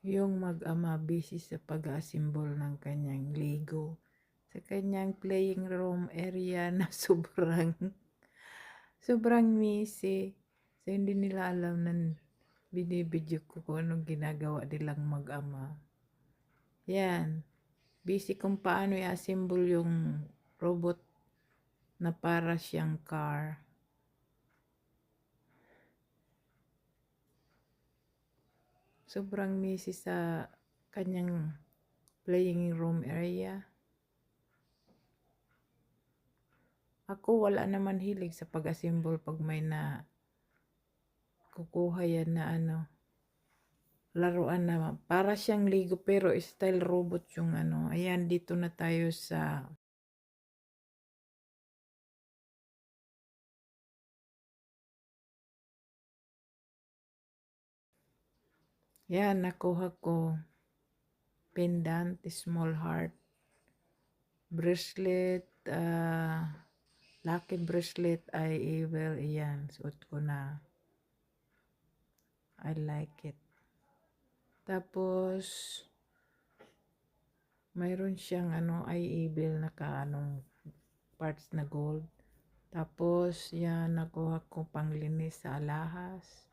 Yung mag-ama busy sa pag-assemble ng kanyang Lego sa kanyang playing room area na sobrang messy. So, hindi nila alam na binibidyo ko kung anong ginagawa nilang mag-ama. Yan. Busy kung paano i-assemble yung robot na para siyang car. Sobrang messy sa kanyang playing room area. Ako wala naman hilig sa pag-assemble pag may na kukuha yan na laruan na para siyang Lego pero style robot yung Ayan, dito na tayo sa yan, nakuha ko pendant, small heart, bracelet, lucky bracelet, ay evil. Iyan, suot ko na. I like it. Tapos mayroon siyang ay evil na parts na gold. Tapos yan, nakuha ko panglinis sa alahas.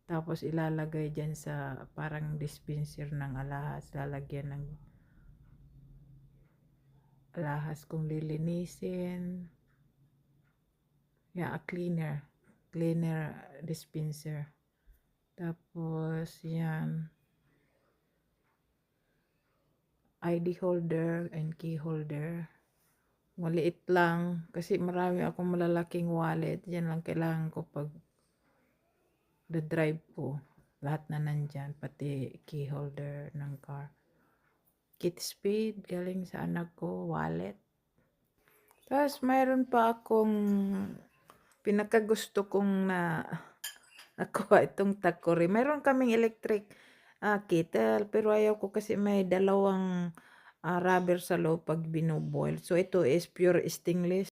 Tapos ilalagay dyan sa parang dispenser ng alahas. Lalagyan ng alahas kung lilinisin. Yeah, a cleaner dispenser. Tapos yan, ID holder and key holder. Maliit lang kasi marami akong malalaking wallet. Yan lang kailangan ko pag drive ko. Lahat na nandyan, pati key holder ng car. Kit speed, galing sa anak ko, wallet. Tapos mayroon pa akong pinakagusto kong nakuha itong takori. Mayroon kaming electric kettle pero ayaw ko kasi may dalawang rubber sa loob pag binoboil. So ito is pure stainless.